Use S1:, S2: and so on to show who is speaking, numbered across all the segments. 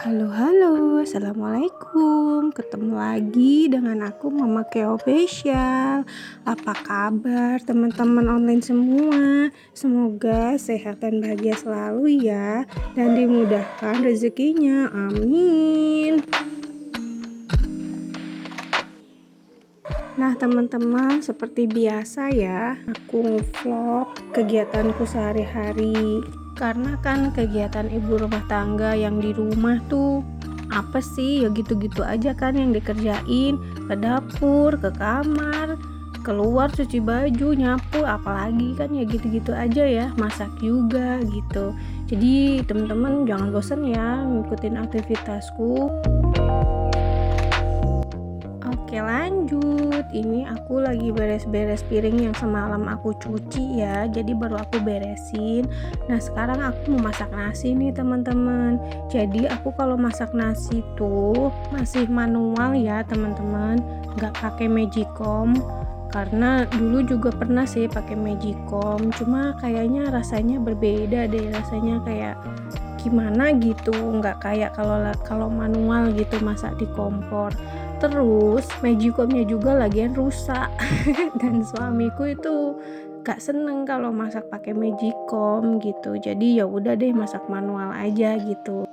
S1: Halo halo, assalamualaikum. Ketemu lagi dengan aku Mama Keo Official. Apa kabar teman-teman online semua? Semoga sehat dan bahagia selalu ya, dan dimudahkan rezekinya. Amin. Nah teman-teman, seperti biasa ya, aku vlog kegiatanku sehari-hari. Karena kan kegiatan ibu rumah tangga yang di rumah tuh apa sih, ya gitu-gitu aja kan yang dikerjain. Ke dapur, ke kamar, keluar cuci baju, nyapu, apalagi kan ya gitu-gitu aja ya, masak juga gitu. Jadi teman-teman jangan bosan ya ngikutin aktivitasku. Oke lanjut, ini aku lagi beres-beres piring yang semalam aku cuci ya, jadi baru aku beresin. Nah sekarang aku mau masak nasi nih teman-teman. Jadi aku kalau masak nasi tuh masih manual ya teman-teman, nggak pakai magicom. Karena dulu juga pernah sih pakai magicom, cuma kayaknya rasanya berbeda deh, rasanya kayak gimana gitu, nggak kayak kalau manual gitu masak di kompor. Terus magicomnya juga lagian rusak dan suamiku itu gak seneng kalau masak pakai magicom gitu, jadi ya udah deh masak manual aja gitu.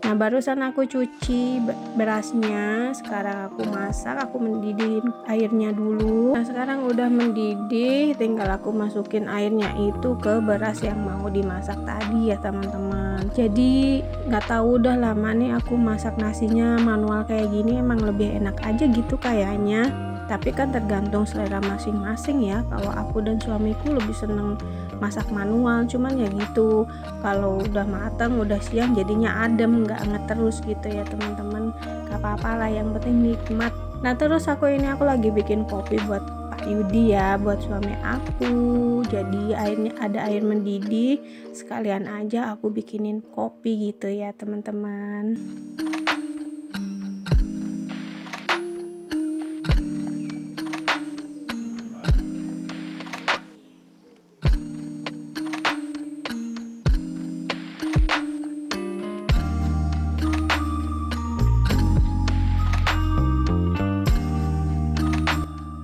S1: Nah barusan aku cuci berasnya, sekarang aku masak, aku mendidih airnya dulu. Nah sekarang udah mendidih, tinggal aku masukin airnya itu ke beras yang mau dimasak tadi ya teman-teman. Jadi nggak tahu udah lama nih aku masak nasinya manual kayak gini, emang lebih enak aja gitu kayaknya. Tapi kan tergantung selera masing-masing ya. Kalau aku dan suamiku lebih seneng masak manual, cuman ya gitu, kalau udah matang udah siang jadinya adem, nggak anget terus gitu ya teman-teman. Gak apa-apa lah, yang penting nikmat. Nah terus aku lagi bikin kopi buat Pak Yudi ya, buat suami aku. Jadi airnya ada air mendidih, sekalian aja aku bikinin kopi gitu ya teman-teman.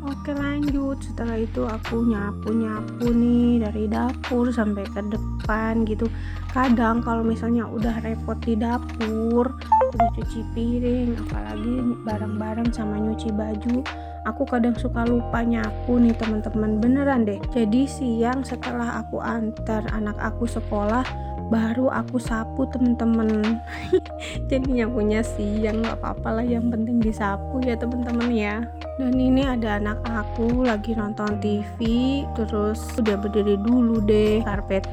S1: Oke lanjut, setelah itu aku nyapu-nyapu nih dari dapur sampai ke depan gitu. Kadang kalau misalnya udah repot di dapur, udah cuci piring, apalagi barang-barang sama nyuci baju, aku kadang suka lupa nyapu nih teman-teman, beneran deh. Jadi siang setelah aku antar anak aku sekolah, baru aku sapu teman-teman. Jadi nyapunya siang, nggak apa-apa lah, yang penting disapu ya teman-teman ya. Dan ini ada anak aku lagi nonton TV, terus udah berdiri dulu deh. Karpet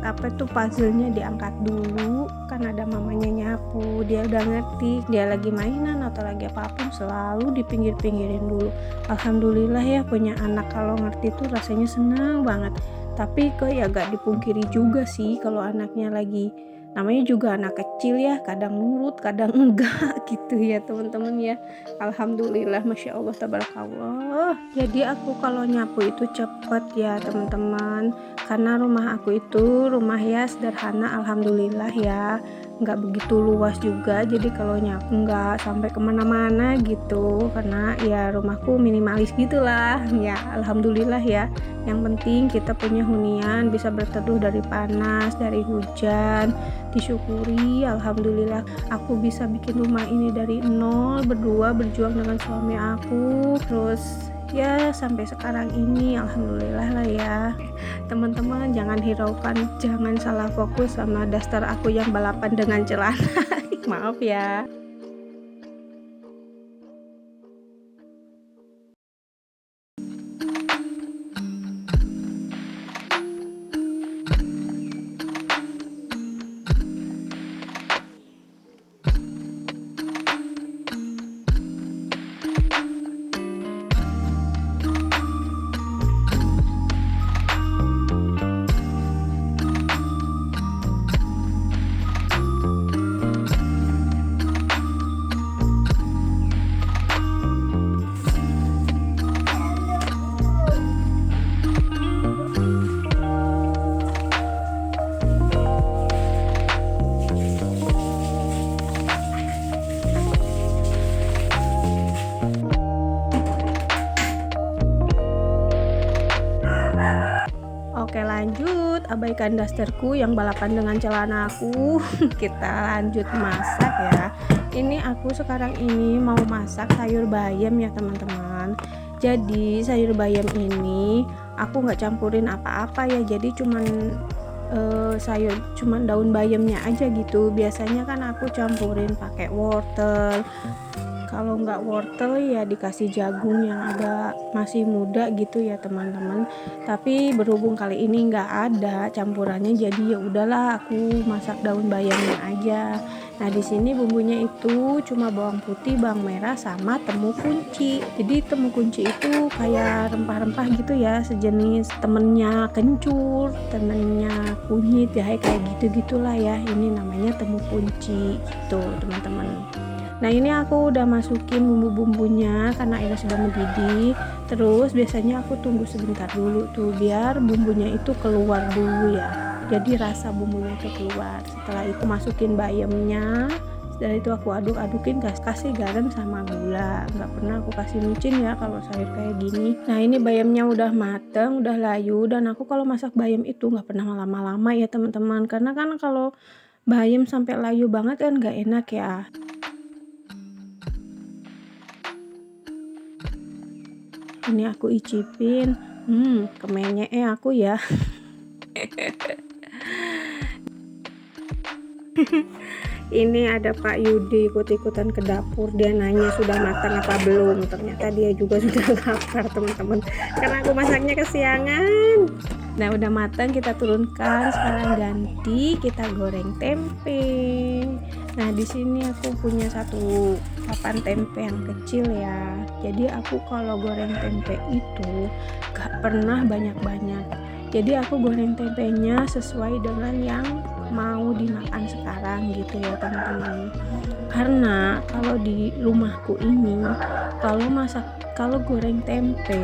S1: apa tuh, puzzle-nya diangkat dulu, kan ada mamanya nyapu. Dia udah ngerti, dia lagi mainan atau lagi apapun selalu dipinggir-pinggirin dulu. Alhamdulillah ya punya anak kalau ngerti tuh rasanya senang banget. Tapi kok ya gak dipungkiri juga sih kalau anaknya lagi, namanya juga anak kecil ya, kadang nurut kadang enggak gitu ya teman-teman ya. Alhamdulillah, masya Allah, tabarakallah. Jadi aku kalau nyapu itu cepet ya teman-teman, karena rumah aku itu rumah ya sederhana, alhamdulillah ya, nggak begitu luas juga. Jadi kalau nyapu nggak sampai kemana-mana gitu, karena ya rumahku minimalis gitulah ya. Alhamdulillah ya, yang penting kita punya hunian, bisa berteduh dari panas, dari hujan, disyukuri. Alhamdulillah aku bisa bikin rumah ini dari nol, berdua berjuang dengan suami aku, terus ya sampai sekarang ini alhamdulillah lah ya. Teman-teman jangan hiraukan, jangan salah fokus sama daster aku yang balapan dengan celana. Maaf ya. Oke lanjut, abaikan dasterku yang balapan dengan celana aku. Kita lanjut masak ya. Ini aku sekarang ini mau masak sayur bayam ya teman-teman. Jadi sayur bayam ini aku nggak campurin apa-apa ya, jadi cuman daun bayamnya aja gitu. Biasanya kan aku campurin pakai wortel, kalau nggak wortel ya dikasih jagung yang agak masih muda gitu ya teman-teman. Tapi berhubung kali ini nggak ada campurannya, jadi ya udahlah aku masak daun bayamnya aja. Nah di sini bumbunya itu cuma bawang putih, bawang merah, sama temu kunci. Jadi temu kunci itu kayak rempah-rempah gitu ya, sejenis temennya kencur, temennya kunyit ya, kayak gitu-gitulah ya. Ini namanya temu kunci gitu teman-teman. Nah ini aku udah masukin bumbu-bumbunya karena airnya sudah mendidih. Terus biasanya aku tunggu sebentar dulu tuh biar bumbunya itu keluar dulu ya, jadi rasa bumbunya itu keluar. Setelah itu masukin bayamnya. Setelah itu aku aduk-adukin, kasih garam sama gula. Nggak pernah aku kasih micin ya kalau sayur kayak gini. Nah ini bayamnya udah mateng, udah layu. Dan aku kalau masak bayam itu nggak pernah lama-lama ya teman-teman, karena kan kalau bayam sampai layu banget kan nggak enak ya. Ini aku icipin, kemenyek aku ya. Ini ada Pak Yudi ikut-ikutan ke dapur, dia nanya sudah matang apa belum. Ternyata dia juga sudah lapar teman-teman, karena aku masaknya kesiangan. Nah udah matang, kita turunkan. Sekarang ganti kita goreng tempe. Nah di sini aku punya satu papan tempe yang kecil ya. Jadi aku kalau goreng tempe itu gak pernah banyak-banyak. Jadi aku goreng tempenya sesuai dengan yang mau dimakan sekarang gitu ya teman-teman. Karena kalau di rumahku ini kalau goreng tempe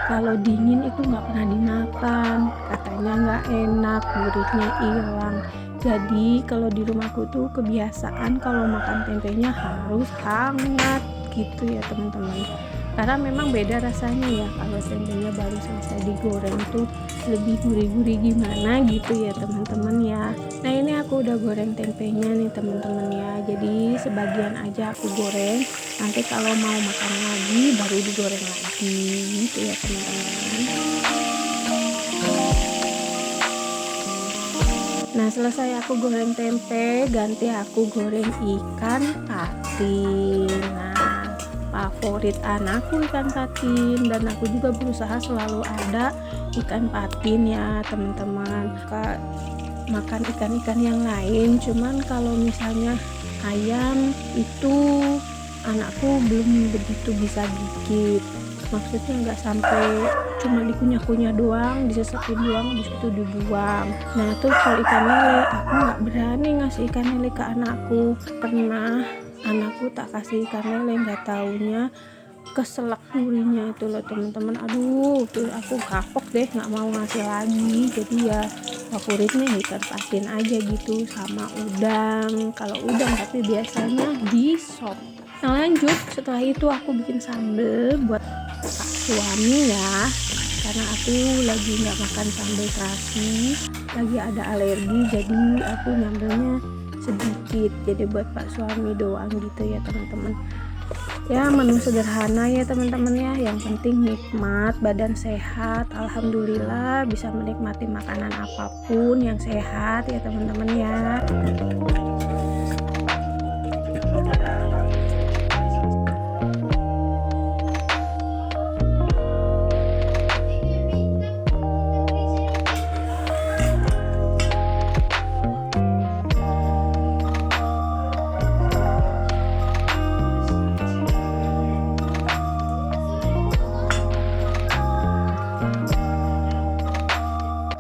S1: kalau dingin itu nggak pernah dimakan, katanya nggak enak, gurihnya hilang. Jadi kalau di rumahku tuh kebiasaan kalau makan tempenya harus hangat gitu ya teman-teman. Karena memang beda rasanya ya kalau tempenya baru selesai digoreng tuh lebih gurih-gurih gimana gitu ya teman-teman ya. Nah ini aku udah goreng tempenya nih teman-teman ya. Jadi sebagian aja aku goreng, nanti kalau mau makan lagi baru digoreng lagi gitu ya teman-teman. Nah selesai aku goreng tempe, ganti aku goreng ikan patin. Nah favorit anakku ikan patin, dan aku juga berusaha selalu ada ikan patin ya teman-teman. Makan ikan-ikan yang lain, cuman kalau misalnya ayam itu anakku belum begitu bisa gigit, maksudnya nggak sampai cuma dikunyah-kunyah doang, disesepin doang, habis itu dibuang. Nah tuh kalau ikan lele aku nggak berani ngasih ikan lele ke anakku. Pernah anakku tak kasih ikan lele, nggak taunya keselak durinya itu loh teman-teman. Aduh tuh aku kapok deh, nggak mau ngasih lagi. Jadi ya favoritnya ikan patin aja gitu, sama udang. Kalau udang tapi biasanya di sop. Nah lanjut, setelah itu aku bikin sambal buat Pak suami ya, karena aku lagi nggak makan sambal terasi, lagi ada alergi, jadi aku nyambelnya sedikit, jadi buat Pak suami doang gitu ya teman-teman. Ya menu sederhana ya teman-teman ya, yang penting nikmat, badan sehat, alhamdulillah bisa menikmati makanan apapun yang sehat ya teman-teman ya.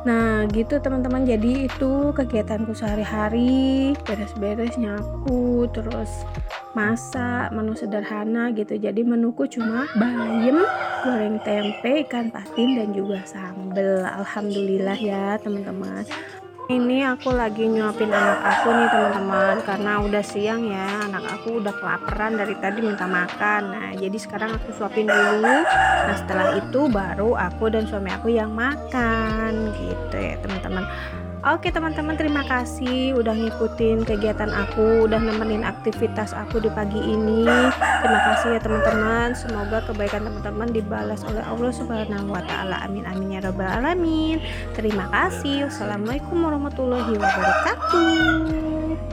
S1: Nah gitu teman-teman, jadi itu kegiatanku sehari-hari, beres-beres, nyapu, terus masak, menu sederhana gitu. Jadi menuku cuma bayam, goreng tempe, ikan patin, dan juga sambal. Alhamdulillah ya teman-teman. Ini aku lagi nyuapin anak aku nih teman-teman, karena udah siang ya, anak aku udah kelaparan dari tadi minta makan. Nah, jadi sekarang aku suapin dulu. Nah, setelah itu baru aku dan suami aku yang makan gitu ya teman-teman. Oke teman-teman, terima kasih udah ngikutin kegiatan aku, udah nemenin aktivitas aku di pagi ini. Terima kasih ya teman-teman. Semoga kebaikan teman-teman dibalas oleh Allah Subhanahu wa taala. Amin amin ya rabbal alamin. Terima kasih. Wassalamualaikum warahmatullahi wabarakatuh.